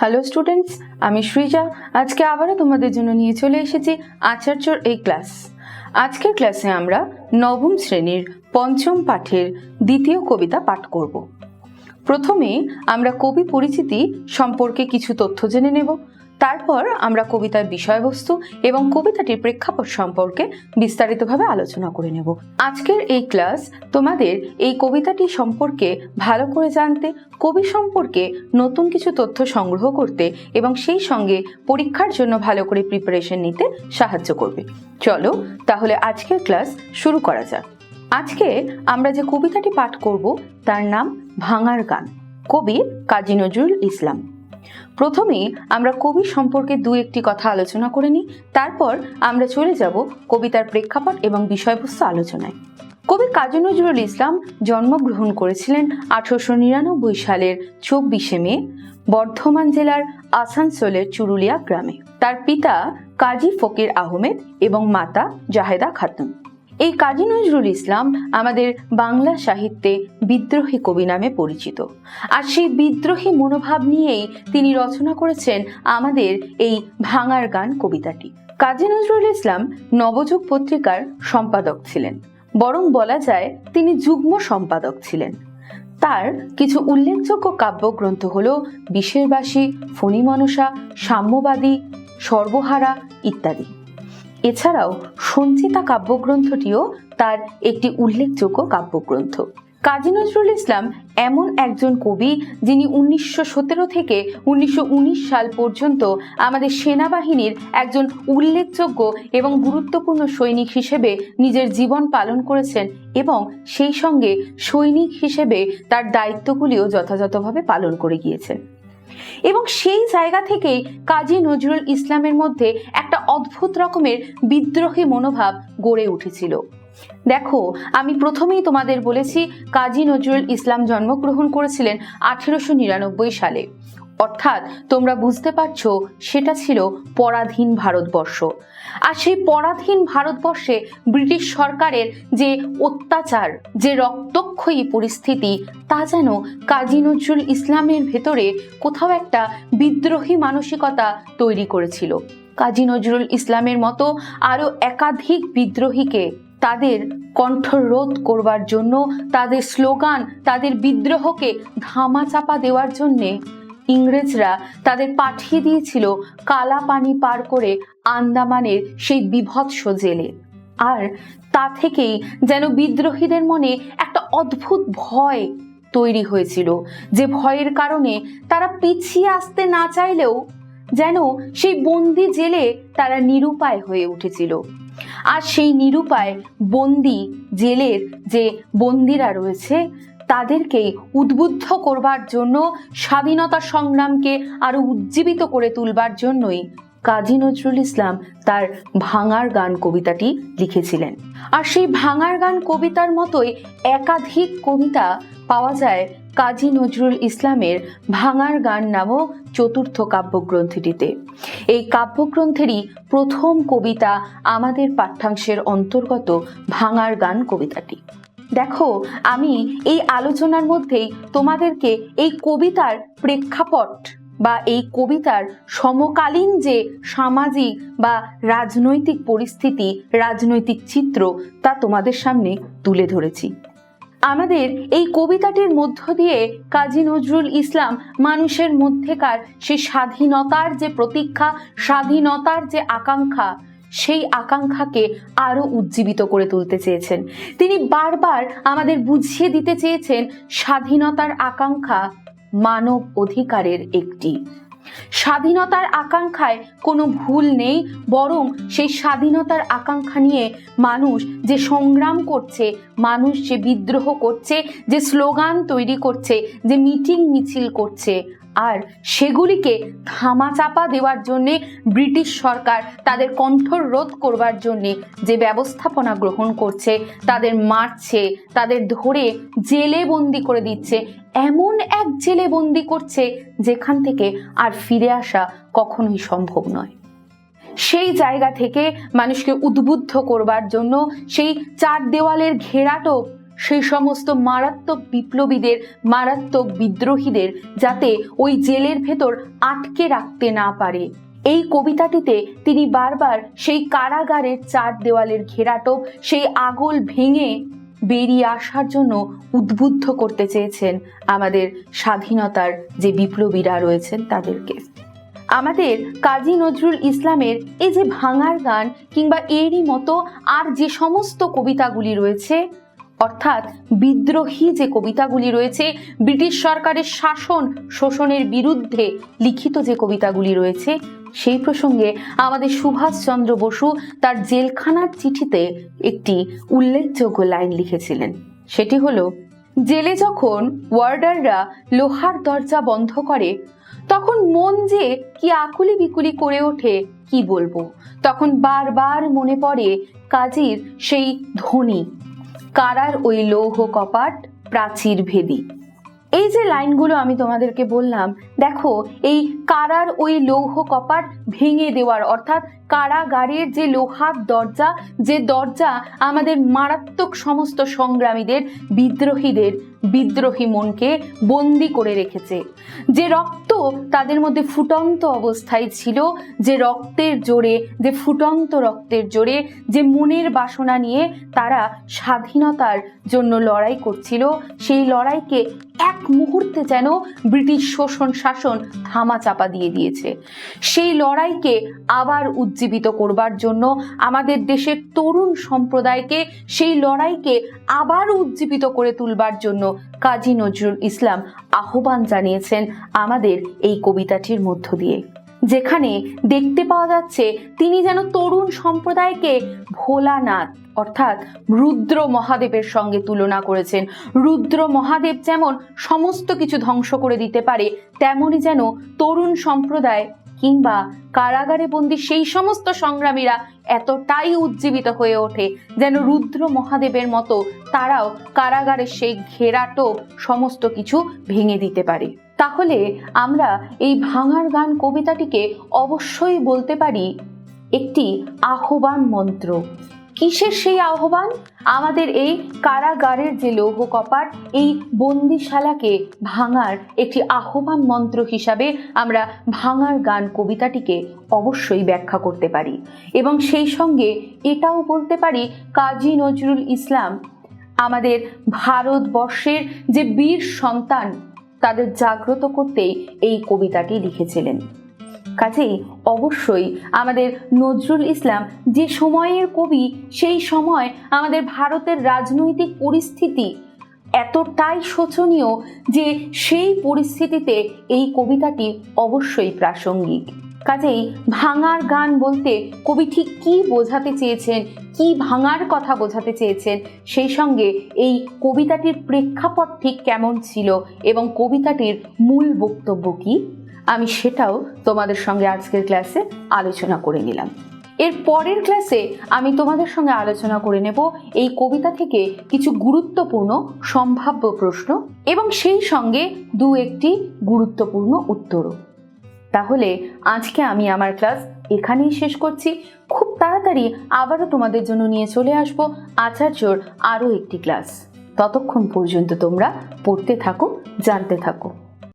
Hello students, আমি সৃজা। আজকে আবারও তোমাদের জন্য নিয়ে চলে এসেছি আচার্যর এই ক্লাস। আজকের ক্লাসে আমরা নবম শ্রেণীর পঞ্চম পাঠের দ্বিতীয় কবিতা পাঠ করব। প্রথমে আমরা কবি পরিচিতি সম্পর্কে কিছু তথ্য জেনে নেব। তারপর আমরা কবিতার বিষয়বস্তু এবং কবিতাটির প্রেক্ষাপট সম্পর্কে বিস্তারিতভাবে আলোচনা করে নেব। আজকের এই ক্লাস তোমাদের এই কবিতাটি সম্পর্কে ভালো করে জানতে, কবি সম্পর্কে নতুন কিছু তথ্য সংগ্রহ করতে এবং সেই সঙ্গে পরীক্ষার জন্য ভালো করে প্রিপারেশন নিতে সাহায্য করবে। চলো তাহলে আজকের ক্লাস শুরু করা যাক। আজকে আমরা যে কবিতাটি পাঠ করব তার নাম ভাঙার গান, কবি কাজী নজরুল ইসলাম। প্রথমে আমরা কবি সম্পর্কে দু একটি কথা আলোচনা করে নিই, তারপর আমরা চলে যাব কবিতার প্রেক্ষাপট এবং বিষয়বস্তু আলোচনায়। কবি কাজী নজরুল ইসলাম জন্মগ্রহণ করেছিলেন 1899 সালের 24শে মে বর্ধমান জেলার আসানসোলের চুরুলিয়া গ্রামে। তার পিতা কাজী ফকির আহমেদ এবং মাতা জাহেদা খাতুন। এই কাজী নজরুল ইসলাম আমাদের বাংলা সাহিত্যে বিদ্রোহী কবি নামে পরিচিত, আর সেই বিদ্রোহী মনোভাব নিয়েই তিনি রচনা করেছেন আমাদের এই ভাঙার গান কবিতাটি। কাজী নজরুল ইসলাম নবযুগ পত্রিকার সম্পাদক ছিলেন, বরং বলা যায় তিনি যুগ্ম সম্পাদক ছিলেন। তার কিছু উল্লেখযোগ্য কাব্যগ্রন্থ হল বিষেরবাসী, ফণীমনসা, সাম্যবাদী, সর্বহারা ইত্যাদি। এছাড়াও সঞ্চিতা কাব্যগ্রন্থটিও তার একটি উল্লেখযোগ্য কাব্যগ্রন্থ। কাজী নজরুল ইসলাম এমন একজন কবি যিনি 1917 থেকে 1919 সাল পর্যন্ত আমাদের সেনাবাহিনীর একজন উল্লেখযোগ্য এবং গুরুত্বপূর্ণ সৈনিক হিসেবে নিজের জীবন পালন করেছেন এবং সেই সঙ্গে সৈনিক হিসেবে তার দায়িত্বগুলিও যথাযথভাবে পালন করে গিয়েছেন। এবং সেই জায়গা থেকেই কাজী নজরুল ইসলামের মধ্যে একটা অদ্ভুত রকমের বিদ্রোহী মনোভাব গড়ে উঠেছিল। দেখো, আমি প্রথমেই তোমাদের বলেছি কাজী নজরুল ইসলাম জন্মগ্রহণ করেছিলেন 1899 সালে, অর্থাৎ তোমরা বুঝতে পারছো সেটা ছিল পরাধীন ভারতবর্ষ। আর সেই পরাধীন ভারতবর্ষে ব্রিটিশ সরকারের যে অত্যাচার, যে রক্তক্ষয়ী পরিস্থিতি, তা যেন কাজী নজরুল ইসলামের ভেতরে কোথাও একটা বিদ্রোহী মানসিকতা তৈরি করেছিল। কাজী নজরুল ইসলামের মতো আরো একাধিক বিদ্রোহীকে তাদের কণ্ঠরোধ করবার জন্য, তাদের স্লোগান, তাদের বিদ্রোহকে ধামাচাপা দেওয়ার জন্যে ইংরেজরা তাদের পাঠিয়ে দিয়েছিল কালা পানি পার করে আন্দামানের সেই বিভৎস জেলে। আর তা থেকেই যেন বিদ্রোহীদের মনে একটা অদ্ভুত ভয় তৈরি হয়েছিল, যে ভয়ের কারণে তারা পিছিয়ে আসতে না চাইলেও যেন সেই বন্দি জেলে তারা নিরুপায় হয়ে উঠেছিল। আর সেই নিরুপায় বন্দি জেলের যে বন্দিরা রয়েছে তাদেরকে উদ্বুদ্ধ করবার জন্য, স্বাধীনতা সংগ্রামকে আরো উজ্জীবিত করে তুলবার জন্যই কাজী নজরুল ইসলাম তার ভাঙার গান কবিতাটি লিখেছিলেন। আর সেই ভাঙার গান কবিতার মতোই একাধিক কবিতা পাওয়া যায় কাজী নজরুল ইসলামের ভাঙার গান নামক চতুর্থ কাব্যগ্রন্থটিতে। এই কাব্যগ্রন্থেরই প্রথম কবিতা আমাদের পাঠ্যাংশের অন্তর্গত ভাঙার গান কবিতাটি। দেখো, আমি এই আলোচনার মধ্যেই তোমাদেরকে এই কবিতার প্রেক্ষাপট বা এই কবিতার সমকালীন যে সামাজিক বা রাজনৈতিক পরিস্থিতি, রাজনৈতিক চিত্র, তা তোমাদের সামনে তুলে ধরেছি। আমাদের এই কবিতাটির মধ্য দিয়ে কাজী নজরুল ইসলাম মানুষের মধ্যেকার সেই স্বাধীনতার যে প্রতীক্ষা, স্বাধীনতার যে আকাঙ্ক্ষা, সেই আকাঙ্ক্ষাকে আরো উজ্জীবিত করে তুলতে চেয়েছেন। তিনি বারবার আমাদের বুঝিয়ে দিতে চেয়েছেন স্বাধীনতার আকাঙ্ক্ষা মানব অধিকারের একটি। স্বাধীনতার আকাঙ্ক্ষায় কোনো ভুল নেই, বরং সেই স্বাধীনতার আকাঙ্ক্ষা নিয়ে মানুষ যে সংগ্রাম করছে, মানুষ যে বিদ্রোহ করছে, যে স্লোগান তৈরি করছে, যে মিটিং মিছিল করছে, আর সেগুলিকে ধামাচাপা দেওয়ার জন্যে ব্রিটিশ সরকার তাদের কণ্ঠরোধ করবার জন্যে যে ব্যবস্থাপনা গ্রহণ করছে, তাদের মারছে, তাদের ধরে জেলে বন্দি করে দিচ্ছে, এমন এক জেলে বন্দি করছে যেখান থেকে আর ফিরে আসা কখনোই সম্ভব নয়। সেই জায়গা থেকে মানুষকে উদ্বুদ্ধ করবার জন্য সেই চার দেওয়ালের ঘেরাটোপ সেই সমস্ত মারাত্মক বিপ্লবীদের, মারাত্মক বিদ্রোহীদের যাতে ওই জেলের ভেতর আটকে রাখতে না পারে। এই কবিতাটিতে তিনি বারবার সেই কারাগারের চার দেওয়ালের ঘেরাটোপ, সেই আগল ভেঙে বেরিয়ে আসার জন্য উদ্বুদ্ধ করতে চেয়েছেন আমাদের স্বাধীনতার যে বিপ্লবীরা রয়েছেন তাদেরকে। আমাদের কাজী নজরুল ইসলামের এই যে ভাঙার গান কিংবা এরই মতো আর যে সমস্ত কবিতাগুলি রয়েছে, অর্থাৎ বিদ্রোহী যে কবিতাগুলি রয়েছে, ব্রিটিশ সরকারের শাসন শোষণের বিরুদ্ধে লিখিত যে কবিতাগুলি রয়েছে, সেই প্রসঙ্গে আমাদের সুভাষচন্দ্র বসু তার জেলখানার চিঠিতে একটি উল্লেখযোগ্য লাইন লিখেছিলেন। সেটি হলো, জেলে যখন ওয়ার্ডাররা লোহার দরজা বন্ধ করে তখন মন যে কি আকুলি বিকুলি করে ওঠে কি বলবো। তখন বারবার মনে পড়ে কাজীর সেই ধ্বনি, কারার ওই লৌহ কপাট প্রাচীর ভেদি। এই যে লাইনগুলো আমি তোমাদেরকে বললাম, দেখো এই কারার ওই লৌহ কপাট ভেঙে দেওয়ার, অর্থাৎ কারাগারের যে লোহার দরজা, যে দরজা আমাদের মারাত্মক সমস্ত সংগ্রামীদের, বিদ্রোহীদের বিদ্রোহী মনকে বন্দি করে রেখেছে, যে রক্ত তাদের মধ্যে ফুটন্ত অবস্থায় ছিল, যে রক্তের জোরে, যে ফুটন্ত রক্তের জোরে, যে মনের বাসনা নিয়ে তারা স্বাধীনতার জন্য লড়াই করছিল, সেই লড়াইকে এক মুহূর্তে যেন ব্রিটিশ শোষণ শাসন ধামা চাপা দিয়ে দিয়েছে। সেই লড়াইকে আবার উজ্জীবিত করবার জন্য আমাদের দেশের তরুণ সম্প্রদায়কে সেই লড়াইকে আবার উজ্জীবিত করে তুলবার জন্য কাজী নজরুল ইসলাম আহ্বান জানিয়েছেন আমাদের এই কবিতাটির মধ্য দিয়ে, যেখানে দেখতে পাওয়া যাচ্ছে তিনি যেন তরুণ সম্প্রদায়কে ভোলানাথ অর্থাৎ রুদ্র মহাদেবের সঙ্গে তুলনা করেছেন। রুদ্র মহাদেব যেমন সমস্ত কিছু ধ্বংস করে দিতে পারে, তেমনি যেন তরুণ সম্প্রদায় কিংবা কারাগারে বন্দী সেই সমস্ত সংগ্রামীরা এতটাই উজ্জীবিত হয়ে ওঠে যেন রুদ্র মহাদেবের মতো তারাও কারাগারের সেই ঘেরাটোপ সমস্ত কিছু ভেঙে দিতে পারে। তাহলে আমরা এই ভাঙার গান কবিতাটিকে অবশ্যই বলতে পারি একটি আহ্বান মন্ত্র। কিসের সেই আহ্বান? আমাদের এই কারাগারের যে লৌহ কপাট, এই বন্দিশালাকে ভাঙার একটি আহ্বান মন্ত্র হিসাবে আমরা ভাঙার গান কবিতাটিকে অবশ্যই ব্যাখ্যা করতে পারি। এবং সেই সঙ্গে এটাও বলতে পারি কাজী নজরুল ইসলাম আমাদের ভারতবর্ষের যে বীর সন্তান তাদের জাগ্রত করতেই এই কবিতাটি লিখেছিলেন। কাজেই অবশ্যই আমাদের নজরুল ইসলাম যে সময়ের কবি, সেই সময় আমাদের ভারতের রাজনৈতিক পরিস্থিতি এতটাই শোচনীয় যে সেই পরিস্থিতিতে এই কবিতাটি অবশ্যই প্রাসঙ্গিক। কাজেই ভাঙার গান বলতে কবি ঠিক কী বোঝাতে চেয়েছেন, কি ভাঙার কথা বোঝাতে চেয়েছেন, সেই সঙ্গে এই কবিতাটির প্রেক্ষাপট ঠিক কেমন ছিল এবং কবিতাটির মূল বক্তব্য কী, আমি সেটাও তোমাদের সঙ্গে আজকের ক্লাসে আলোচনা করে নিলাম। এর পরের ক্লাসে আমি তোমাদের সঙ্গে আলোচনা করে নেব এই কবিতা থেকে কিছু গুরুত্বপূর্ণ সম্ভাব্য প্রশ্ন এবং সেই সঙ্গে দু একটি গুরুত্বপূর্ণ উত্তরও। তাহলে আজকে আমি আমার ক্লাস এখানেই শেষ করছি। খুব তাড়াতাড়ি আবারও তোমাদের জন্য নিয়ে চলে আসব আচার্যর আরও একটি ক্লাস। ততক্ষণ পর্যন্ত তোমরা পড়তে থাকো, জানতে থাকো।